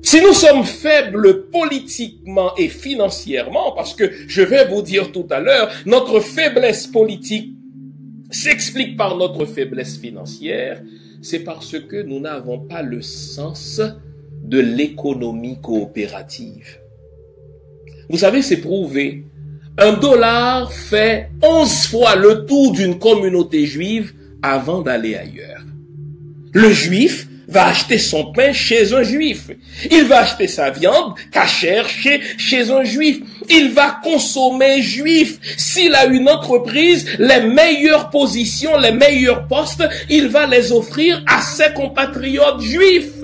Si nous sommes faibles politiquement et financièrement, parce que je vais vous dire tout à l'heure, notre faiblesse politique s'explique par notre faiblesse financière, c'est parce que nous n'avons pas le sens de l'économie coopérative. Vous savez, c'est prouvé. $1 fait 11 fois le tour d'une communauté juive avant d'aller ailleurs. Le juif va acheter son pain chez un juif. Il va acheter sa viande cachère chez un juif. Il va consommer juif. S'il a une entreprise, les meilleures positions, les meilleurs postes, il va les offrir à ses compatriotes juifs.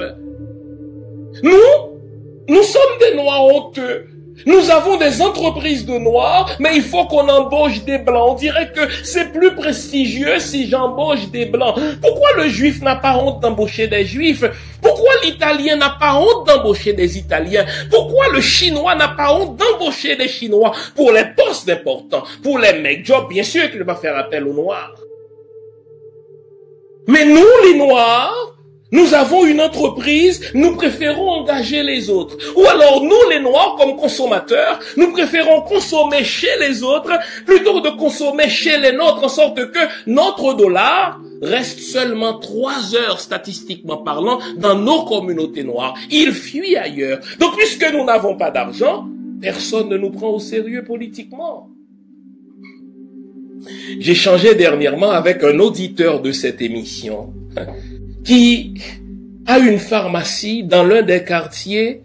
Nous sommes des noirs honteux. Nous avons des entreprises de noirs, mais il faut qu'on embauche des blancs. On dirait que c'est plus prestigieux si j'embauche des blancs. Pourquoi le juif n'a pas honte d'embaucher des juifs? Pourquoi l'italien n'a pas honte d'embaucher des italiens? Pourquoi le chinois n'a pas honte d'embaucher des chinois pour les postes importants? Pour les make jobs, bien sûr qu'il va faire appel aux noirs. Mais nous, les noirs, nous avons une entreprise, nous préférons engager les autres. Ou alors nous, les Noirs, comme consommateurs, nous préférons consommer chez les autres plutôt que de consommer chez les nôtres, en sorte que notre dollar reste seulement 3 heures, statistiquement parlant, dans nos communautés noires. Il fuit ailleurs. Donc, puisque nous n'avons pas d'argent, personne ne nous prend au sérieux politiquement. J'ai échangé dernièrement avec un auditeur de cette émission qui a une pharmacie dans l'un des quartiers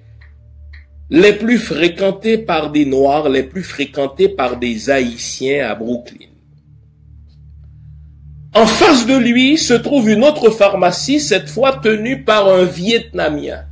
les plus fréquentés par des Noirs, les plus fréquentés par des Haïtiens à Brooklyn. En face de lui se trouve une autre pharmacie, cette fois tenue par un Vietnamien.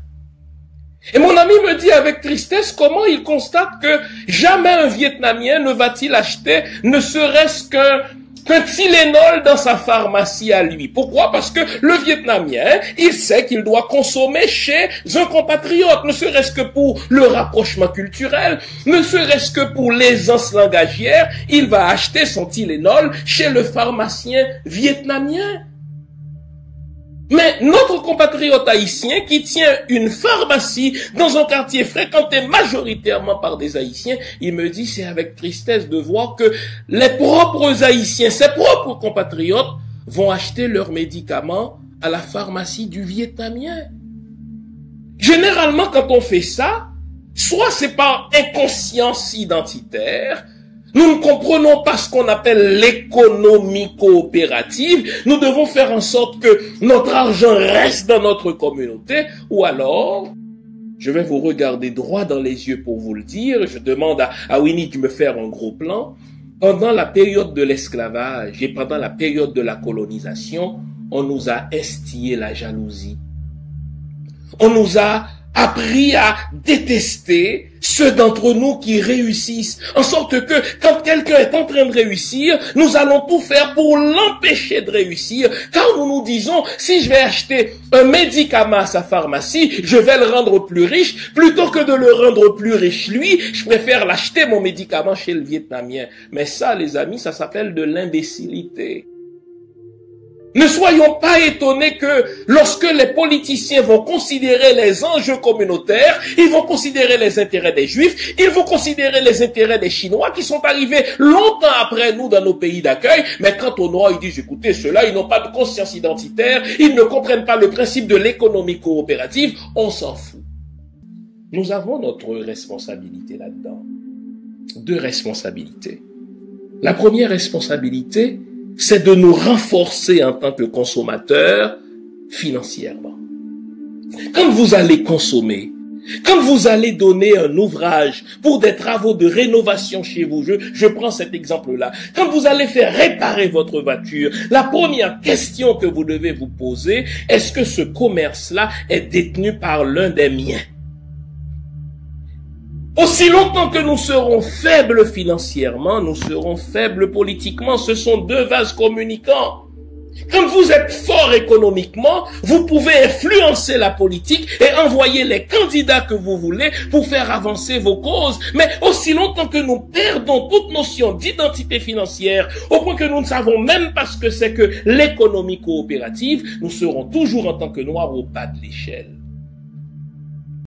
Et mon ami me dit avec tristesse comment il constate que jamais un Vietnamien ne va-t-il acheter ne serait-ce qu'un Tylenol dans sa pharmacie à lui. Pourquoi? Parce que le Vietnamien, il sait qu'il doit consommer chez un compatriote, ne serait-ce que pour le rapprochement culturel, ne serait-ce que pour l'aisance langagière, il va acheter son Tylenol chez le pharmacien vietnamien. Mais notre compatriote haïtien qui tient une pharmacie dans un quartier fréquenté majoritairement par des Haïtiens, il me dit c'est avec tristesse de voir que les propres Haïtiens, ses propres compatriotes, vont acheter leurs médicaments à la pharmacie du Vietnamien. Généralement, quand on fait ça, soit c'est par inconscience identitaire, nous ne comprenons pas ce qu'on appelle l'économie coopérative. Nous devons faire en sorte que notre argent reste dans notre communauté. Ou alors, je vais vous regarder droit dans les yeux pour vous le dire. Je demande à Winnie de me faire un gros plan. Pendant la période de l'esclavage et pendant la période de la colonisation, on nous a instillé la jalousie. On nous a appris à détester ceux d'entre nous qui réussissent, en sorte que quand quelqu'un est en train de réussir, nous allons tout faire pour l'empêcher de réussir, car nous nous disons, si je vais acheter un médicament à sa pharmacie, je vais le rendre plus riche, plutôt que de le rendre plus riche lui, je préfère l'acheter mon médicament chez le Vietnamien. Mais ça, les amis, ça s'appelle de l'imbécilité. Ne soyons pas étonnés que lorsque les politiciens vont considérer les enjeux communautaires, ils vont considérer les intérêts des Juifs, ils vont considérer les intérêts des Chinois qui sont arrivés longtemps après nous dans nos pays d'accueil, mais quant aux Noirs, ils disent, écoutez, ceux-là, ils n'ont pas de conscience identitaire, ils ne comprennent pas le principe de l'économie coopérative, on s'en fout. Nous avons notre responsabilité là-dedans. 2 responsabilités. La première responsabilité, c'est de nous renforcer en tant que consommateurs financièrement. Quand vous allez consommer, quand vous allez donner un ouvrage pour des travaux de rénovation chez vous, je prends cet exemple-là, quand vous allez faire réparer votre voiture, la première question que vous devez vous poser, est-ce que ce commerce-là est détenu par l'un des miens? Aussi longtemps que nous serons faibles financièrement, nous serons faibles politiquement. Ce sont 2 vases communicants. Quand vous êtes fort économiquement, vous pouvez influencer la politique et envoyer les candidats que vous voulez pour faire avancer vos causes. Mais aussi longtemps que nous perdons toute notion d'identité financière, au point que nous ne savons même pas ce que c'est que l'économie coopérative, nous serons toujours en tant que Noirs au bas de l'échelle.